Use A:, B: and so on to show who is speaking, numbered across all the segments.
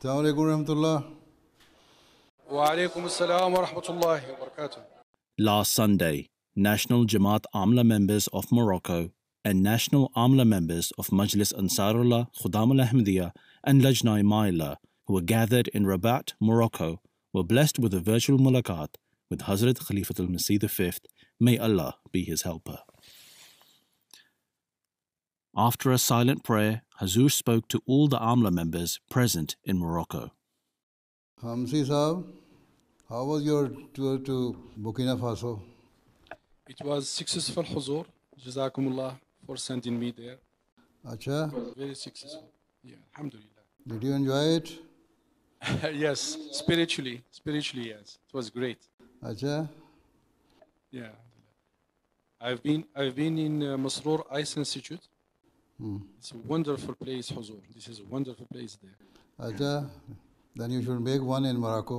A: السلام علیکم ورحمۃ اللہ.
B: وعلیکم السلام ورحمۃ اللہ وبرکاتہ.
C: Last Sunday, National Jamaat Amla members of Morocco and National Amla members of Majlis Ansarullah, Khudam Ahmediyya and Lajnah, who were gathered in Rabat, Morocco, were blessed with a virtual Mulaqat with Hazrat Khalifatul Masih V. May Allah be his helper. After a silent prayer, Huzoor spoke to all the Amla members present in Morocco.
A: Hamsi Sahab, how was your tour to Burkina Faso?
B: It was successful, Huzoor. Jazakumullah for sending me there.
A: Acha,
B: It was very successful. Yeah, alhamdulillah.
A: did you enjoy it?
B: Yes, spiritually, yes. It was great.
A: Acha,
B: Yeah. I've been in Masroor Ice Institute. It's a wonderful place, Huzoor. This is a wonderful place there.
A: acha, then you should make one in Morocco.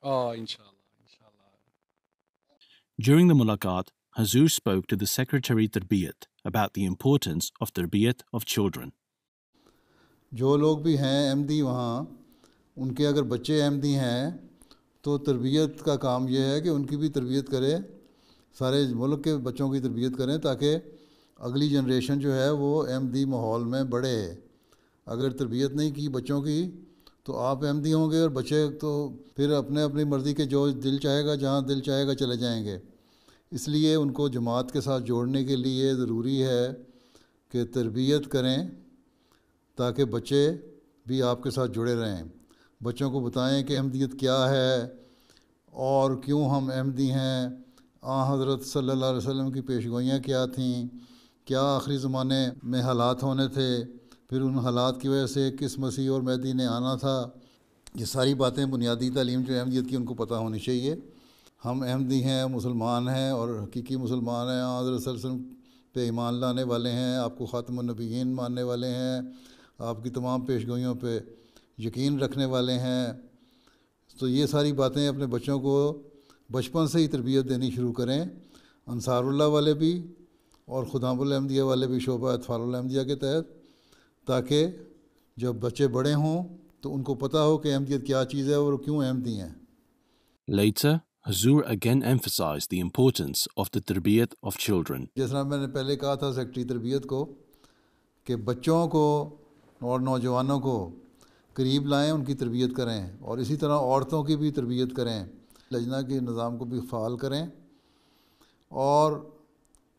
B: Oh, inshallah.
C: During the Mulaqat, Huzoor spoke to the Secretary Tarbiyat about the importance of Tarbiyat of children.
A: جو لوگ بھی ہیں احمدی وہاں، ان کے اگر بچے احمدی ہیں تو تربیت کا کام یہ ہے کہ ان کی بھی تربیت کرے، سارے ملک کے بچوں کی تربیت کریں تاکہ اگلی جنریشن جو ہے وہ احمدی ماحول میں بڑھے. اگر تربیت نہیں کی بچوں کی تو آپ احمدی ہوں گے اور بچے تو پھر اپنی مرضی کے جو دل چاہے گا جہاں دل چاہے گا چلے جائیں گے. اس لیے ان کو جماعت کے ساتھ جوڑنے کے لیے ضروری ہے کہ تربیت کریں تاکہ بچے بھی آپ کے ساتھ جڑے رہیں. بچوں کو بتائیں کہ احمدیت کیا ہے اور کیوں ہم احمدی ہیں، حضرت صلی اللہ علیہ وسلم کی پیشگوئیاں کیا تھیں، کیا آخری زمانے میں حالات ہونے تھے، پھر ان حالات کی وجہ سے کس مسیح اور مہدی نے آنا تھا. یہ ساری باتیں بنیادی تعلیم جو احمدیت کی ان کو پتہ ہونی چاہیے. ہم احمدی ہیں، مسلمان ہیں اور حقیقی مسلمان ہیں، حضرت صلی اللہ علیہ وسلم پہ ایمان لانے والے ہیں، آپ کو خاتم النبیین ماننے والے ہیں، آپ کی تمام پیشگوئیوں پہ یقین رکھنے والے ہیں. تو یہ ساری باتیں اپنے بچوں کو بچپن سے ہی تربیت دینی شروع کریں. انصار اللہ والے بھی اور خدام الاحمدیہ والے بھی شعبہ اطفال الاحمدیہ کے تحت، تاکہ جب بچے بڑے ہوں تو ان کو پتہ ہو کہ احمدیت کیا چیز ہے اور کیوں احمدی ہیں.
C: Later, Huzoor again emphasized the importance of the Tarbiyat of children.
A: جس طرح میں نے پہلے کہا تھا سیکٹری تربیت کو کہ بچوں کو اور نوجوانوں کو قریب لائیں، ان کی تربیت کریں، اور اسی طرح عورتوں کی بھی تربیت کریں. لجنہ کے نظام کو بھی فعال کریں اور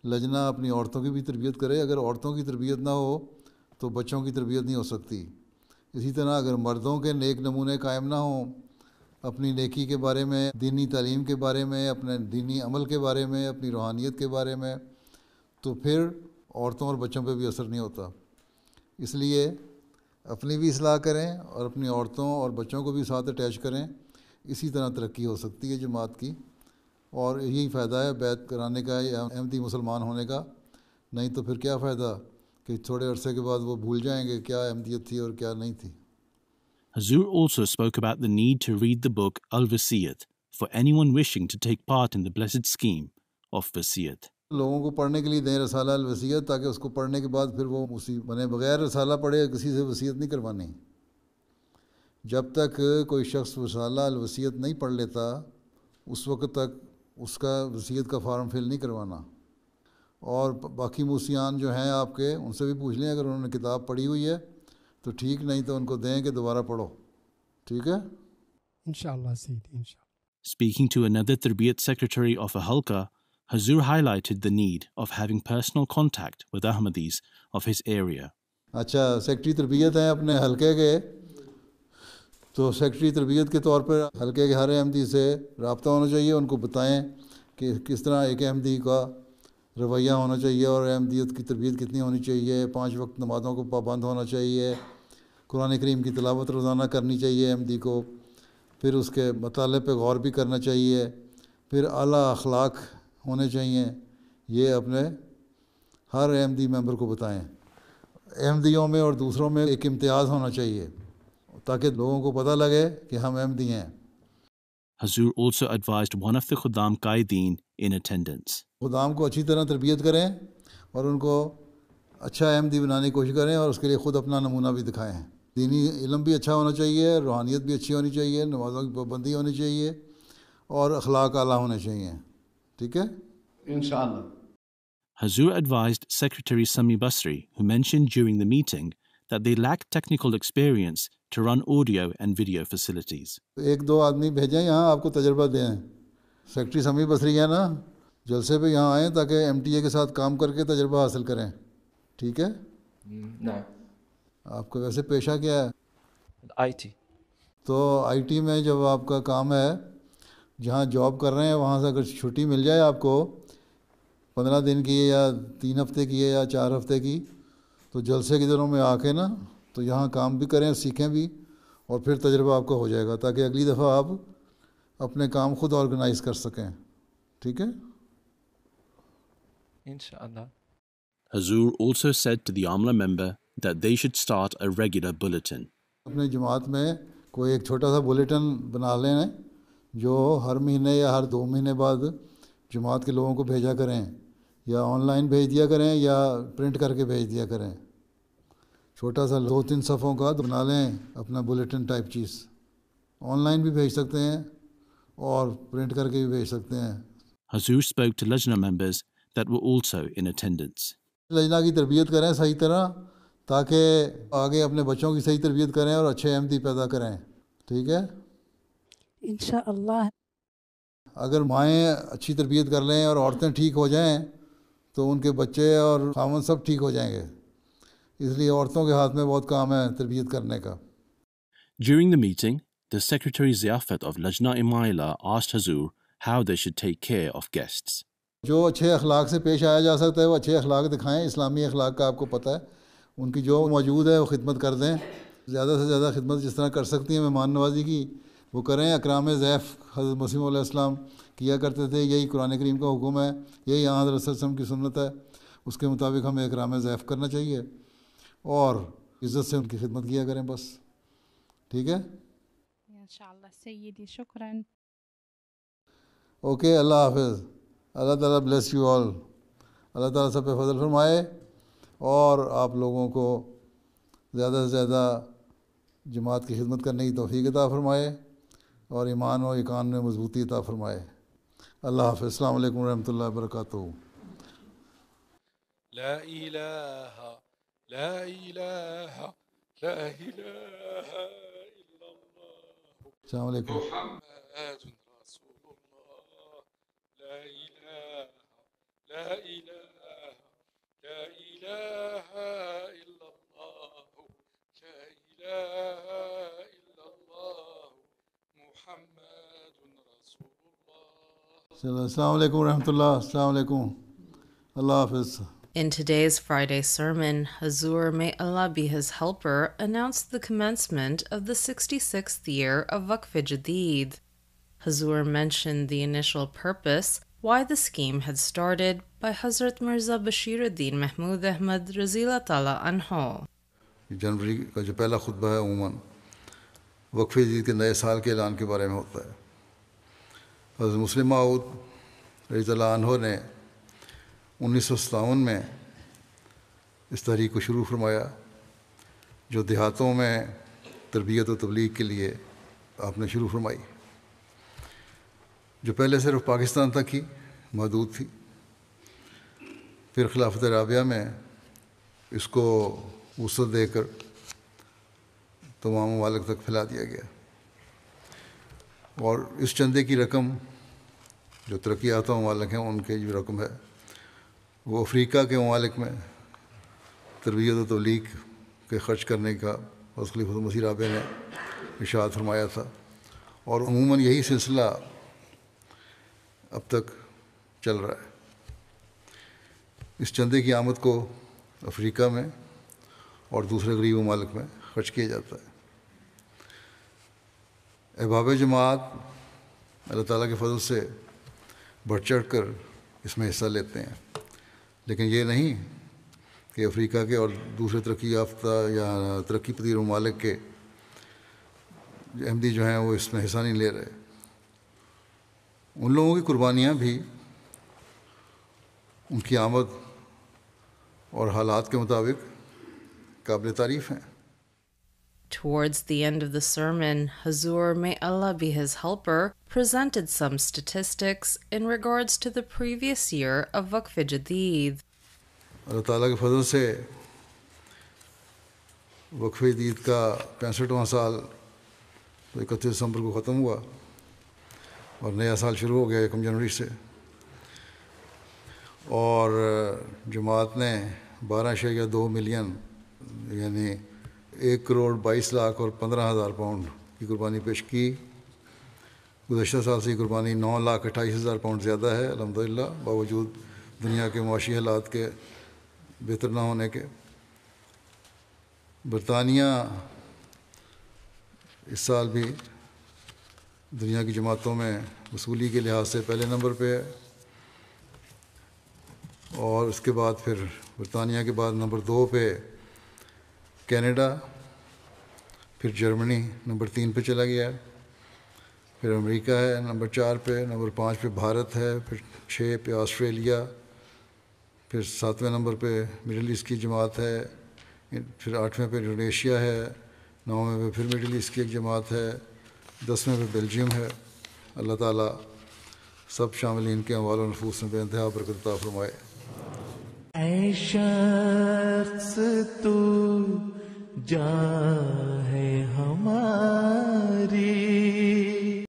A: لجنہ اپنی عورتوں کی بھی تربیت کرے. اگر عورتوں کی تربیت نہ ہو تو بچوں کی تربیت نہیں ہو سکتی. اسی طرح اگر مردوں کے نیک نمونے قائم نہ ہوں اپنی نیکی کے بارے میں، دینی تعلیم کے بارے میں، اپنے دینی عمل کے بارے میں، اپنی روحانیت کے بارے میں، تو پھر عورتوں اور بچوں پہ بھی اثر نہیں ہوتا. اس لیے اپنی بھی اصلاح کریں اور اپنی عورتوں اور بچوں کو بھی ساتھ اٹیچ کریں. اسی طرح ترقی ہو سکتی ہے جماعت کی، اور یہی فائدہ ہے بیعت کرانے کا یا احمدی مسلمان ہونے کا. نہیں تو پھر کیا فائدہ کہ تھوڑے عرصے کے بعد وہ بھول جائیں گے کیا احمدیت تھی اور کیا نہیں تھی.
C: Huzoor also spoke about the need to read the book Al-Wasiyat for anyone wishing to take part in the blessed scheme of Wasiyat.
A: لوگوں کو پڑھنے کے لیے دیں رسالہ الوصیت، تاکہ اس کو پڑھنے کے بعد پھر وہ اسی بنے بغیر رسالہ پڑھے کسی سے وصیت نہیں کروانی. جب تک کوئی شخص رسالہ الوصیت نہیں پڑھ لیتا اس وقت تک اس کا وصیت کا فارم فل نہیں کروانا. اور باقی موسیان جو ہیں آپ کے ان سے بھی پوچھ لیں، اگر انہوں نے کتاب پڑھی ہوئی ہے تو ٹھیک، نہیں تو ان کو دیں کہ دوبارہ پڑھو. ٹھیک ہے
D: انشاءاللہ سیدھی انشاءاللہ.
C: Speaking to another Tarbiyat secretary of a halqa, Huzoor highlighted the need of having personal contact with Ahmadis of his area.
A: اچھا، سیکٹری تربیت ہیں اپنے حلقے کے، تو سیکٹری تربیت کے طور پر حلقے کے ہر احمدی سے رابطہ ہونا چاہیے. ان کو بتائیں کہ کس طرح ایک احمدی کا رویہ ہونا چاہیے اور احمدیت کی تربیت کتنی ہونی چاہیے. 5 وقت نمازوں کو پابند ہونا چاہیے، قرآن کریم کی تلاوت روزانہ کرنی چاہیے احمدی کو، پھر اس کے مطالعے پہ غور بھی کرنا چاہیے، پھر اعلیٰ اخلاق ہونے چاہیے. یہ اپنے ہر احمدی ممبر کو بتائیں. احمدیوں میں اور دوسروں میں ایک امتیاز ہونا چاہیے تاکہ لوگوں کو پتہ لگے کہ ہم احمدی ہیں.
C: Huzoor also advised one of the Khudam Qaideen in attendance.
A: خدام کو اچھی طرح تربیت کریں اور ان کو اچھا احمدی بنانے کی کوشش کریں اور اس کے لیے خود اپنا نمونہ بھی دکھائیں. دینی علم بھی اچھا ہونا چاہیے، روحانیت بھی اچھی ہونی چاہیے، نمازوں کی پابندی ہونی چاہیے اور اخلاق اعلیٰ ہونے چاہیے. ٹھیک ہے
E: انشاءاللہ.
C: Hazur advised Secretary Sami Basri, who mentioned during the meeting that they lack technical experience to run audio and video facilities.
A: ایک دو آدمی بھیجیں یہاں آپ کو تجربہ دیں. سیکٹری سمی بصری ہے نا، جلسے پہ یہاں آئیں تاکہ ایم ٹی اے کے ساتھ کام کر کے تجربہ حاصل کریں. ٹھیک ہے. آپ کا ویسے پیشہ کیا ہے؟
F: I T.
A: تو آئی ٹی میں جب آپ کا کام ہے، جہاں جاب کر رہے ہیں وہاں سے اگر چھٹی مل جائے آپ کو 15 دن کی یا 3 ہفتے کی ہے یا 4 ہفتے کی، تو جلسے کے دنوں میں آ کے نا تو یہاں کام بھی کریں، سیکھیں بھی، اور پھر تجربہ آپ کا ہو جائے گا تاکہ اگلی دفعہ آپ اپنے کام خود آرگنائز کر سکیں. ٹھیک ہے.
F: انشاءاللہ.
C: Hazur also said to the Amla member that they should start a regular bulletin.
A: اپنے جماعت میں کوئی ایک چھوٹا سا بلیٹن بنا لیں جو ہر مہینے یا ہر 2 مہینے بعد جماعت کے لوگوں کو بھیجا کریں، یا آن لائن بھیج دیا کریں یا پرنٹ کر کے بھیج دیا کریں. چھوٹا سا 2-3 صفحوں کا بنا لیں اپنا بلیٹن ٹائپ چیز. آن لائن بھی بھیج سکتے ہیں اور پرنٹ کر کے بھی بھیج سکتے ہیں.
C: Hazur spoke to Lajnah members that were also in attendance.
A: لجنہ کی تربیت کریں صحیح طرح تاکہ آگے اپنے بچوں کی صحیح تربیت کریں اور اچھے احمدی پیدا کریں. ٹھیک ہے.
G: انشاءاللہ.
A: اگر مائیں اچھی تربیت کر لیں اور عورتیں ٹھیک ہو جائیں تو ان کے بچے اور خاوند سب ٹھیک ہو جائیں گے. اس لیے عورتوں کے ہاتھ میں بہت کام ہے تربیت کرنے کا.
C: During the meeting, the Secretary Ziyafat of Lajna Imaila asked Hazur how they should take care of guests.
A: جو اچھے اخلاق سے پیش آیا جا سکتا ہے وہ اچھے اخلاق دکھائیں. اسلامی اخلاق کا آپ کو پتہ ہے، ان کی جو موجود ہے وہ خدمت کر دیں. زیادہ سے زیادہ خدمت جس طرح کر سکتی ہیں مہمان نوازی کی وہ کریں. اکرام ضیف حضرت مسیح علیہ السلام کیا کرتے تھے، یہی قرآن کریم کا حکم ہے، یہی یہاں حضرت صلی اللہ علیہ وسلم کی سنت ہے. اس کے مطابق ہمیں اکرام ضیف کرنا چاہیے اور عزت سے ان کی خدمت کیا کریں بس. ٹھیک ہے.
G: انشاءاللہ سیدی. شکراً.
A: اوکے. اللہ حافظ. اللہ تعالیٰ بلیس یو آل. اللہ تعالیٰ سب پہ فضل فرمائے اور آپ لوگوں کو زیادہ سے زیادہ جماعت کی خدمت کرنے کی توفیق عطا فرمائے اور ایمان و ایقان میں مضبوطی عطا فرمائے. اللہ حافظ. السلام علیکم ورحمۃ اللہ وبرکاتہ.
B: لا إله لا إله لا إله إلا الله
A: السلام علیکم.
B: محمد رسول الله. لا إله لا إله لا إله إلا الله. لا إله إلا الله محمد رسول الله.
A: السلام علیکم ورحمۃ اللہ. السلام علیکم. اللہ حافظ.
H: In today's Friday sermon, Huzoor, may Allah be his helper, announced the commencement of the 66th year of Waqf Jadid. Huzoor mentioned the initial purpose, why the scheme had started, by Hazrat Mirza Bashiruddin Mahmud Ahmad Razila Ta'ala Anhu.
A: جنوری کا جو پہلا خطبہ ہے عموماً وقف جدید کے نئے سال کے اعلان کے بارے میں ہوتا ہے. حضرت مسلم موعود رضی اللہ عنہ نے 1957 میں اس تحریک کو شروع فرمایا جو دیہاتوں میں تربیت و تبلیغ کے لیے آپ نے شروع فرمائی، جو پہلے صرف پاکستان تک ہی محدود تھی. پھر خلافت رابعہ میں اس کو وسعت دے کر تمام ممالک تک پھیلا دیا گیا، اور اس چندے کی رقم جو ترقی یافتہ ممالک ہیں ان کی جو رقم ہے وہ افریقہ کے ممالک میں تربیت و تبلیغ کے خرچ کرنے کا حضرت خلیفۃ المسیح رابع نے ارشاد فرمایا تھا. اور عموماً یہی سلسلہ اب تک چل رہا ہے. اس چندے کی آمد کو افریقہ میں اور دوسرے غریب ممالک میں خرچ کیا جاتا ہے. احباب جماعت اللہ تعالیٰ کے فضل سے بڑھ چڑھ کر اس میں حصہ لیتے ہیں، لیکن یہ نہیں کہ افریقہ کے اور دوسرے ترقی یافتہ یا ترقی پذیر ممالک کے احمدی جو ہیں وہ اس میں حصہ نہیں لے رہے. ان لوگوں کی قربانیاں بھی ان کی آمد اور حالات کے مطابق قابل تعریف ہیں.
H: Towards the end of the sermon, Huzoor, may Allah be his helper, presented some statistics in regards to the previous year of Waqf Jadid.
A: اللہ تعالیٰ کے فضل سے وقف جدید کا 65واں سال 31 دسمبر کو ختم ہوا اور نیا سال شروع ہو گیا 1 جنوری سے، اور جماعت نے 12.2 ملین یعنی 1,22,00,000 اور 15,000 پاؤنڈ کی قربانی پیش کی۔ گزشتہ سال سے یہ قربانی 9,28,000 پاؤنڈ زیادہ ہے الحمدللہ، باوجود دنیا کے معاشی حالات کے بہتر نہ ہونے کے۔ برطانیہ اس سال بھی دنیا کی جماعتوں میں وصولی کے لحاظ سے پہلے نمبر پہ ہے، اور اس کے بعد پھر برطانیہ کے بعد نمبر 2 پہ کینیڈا، پھر جرمنی نمبر 3 پہ چلا گیا ہے، پھر امریکہ ہے نمبر 4 پہ، نمبر 5 پہ بھارت ہے، پھر 6 پہ آسٹریلیا، پھر 7ویں نمبر پہ مڈل ایسٹ کی جماعت ہے، پھر 8ویں پہ انڈونیشیا ہے، 9ویں پہ پھر مڈل ایسٹ کی ایک جماعت ہے، 10ویں پہ بیلجیم ہے۔ اللہ تعالیٰ سب شاملین کے اموال و نفوس میں بے انتہا برکت عطا فرمائے۔
E: اے شخص تو جا ہے ہمارا